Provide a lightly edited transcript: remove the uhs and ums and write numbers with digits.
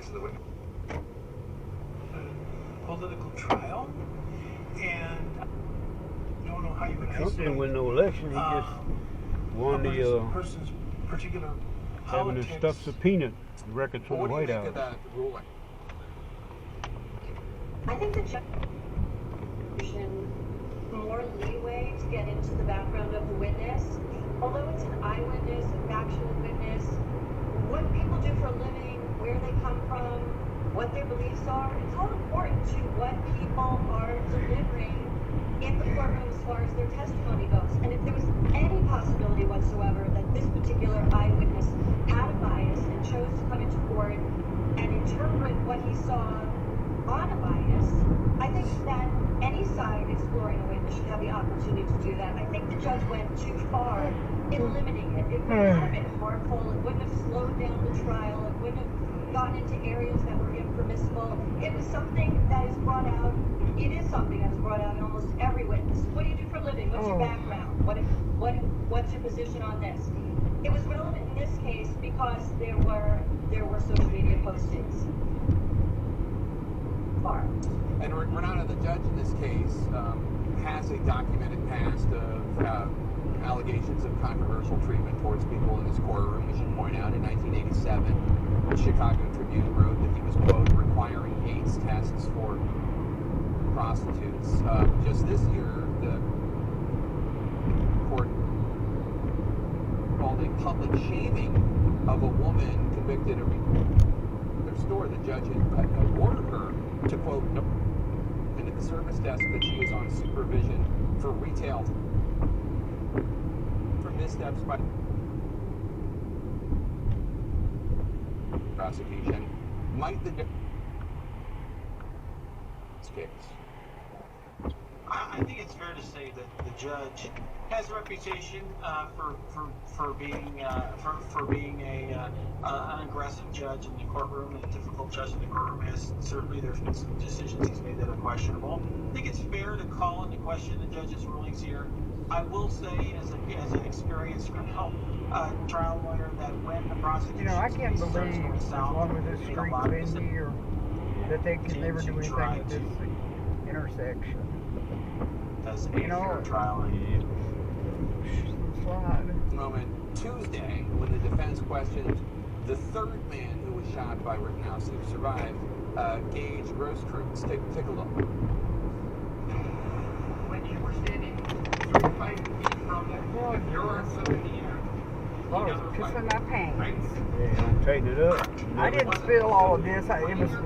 rights of the witness. Political trial, and I don't know how you would Trump isolate. didn't win no election. He just won the person's particular having his stuff subpoenaed records from the White House. What do you think of that ruling? I think the judge more leeway to get into the background of the witness. Although it's an eyewitness, a factual witness, what people do for a living, where they come from, what their beliefs are, it's all important to what people are delivering in the courtroom as far as their testimony goes. And if there was any possibility whatsoever that this particular eyewitness had a bias and chose to come into court and interpret what he saw on a bias, I think that any side exploring a witness should have the opportunity to do that. I think the judge went too far in limiting it. It would not have been harmful. It wouldn't have slowed down the trial. It wouldn't have gotten into areas that were impermissible. It was something that is brought out. It is something that's brought out in almost every witness. What do you do for a living? What's your background? What's your position on this? It was relevant in this case because there were social media postings. And Renata, the judge in this case has a documented past of allegations of controversial treatment towards people in his courtroom. We should point out, in 1987, the Chicago Tribune wrote that he was, quote, requiring AIDS tests for prostitutes. Just this year, the court called a public shaming of a woman convicted of their store. The judge had ordered her to, quote, into the service desk that she is on supervision for retail for missteps by prosecution. Might the case? I think it's fair to say that the judge has a reputation for being an aggressive judge in the courtroom, and a difficult judge in the courtroom. Certainly there's been some decisions he's made that are questionable. I think it's fair to call into question the judge's rulings here. I will say, as an experienced criminal trial lawyer, that when the prosecution, I can't believe as long as this street's been here that they can never do anything at this intersection. As a fair trial. Moment Tuesday, when the defense questioned the third man who was shot by Rittenhouse who survived, Gage Grosskreutz. Take a look. When you were standing 35 feet from it, you're on Sylvania. I was pissing my pants. Right? Yeah, tighten it up. I didn't spill all of this. It was left.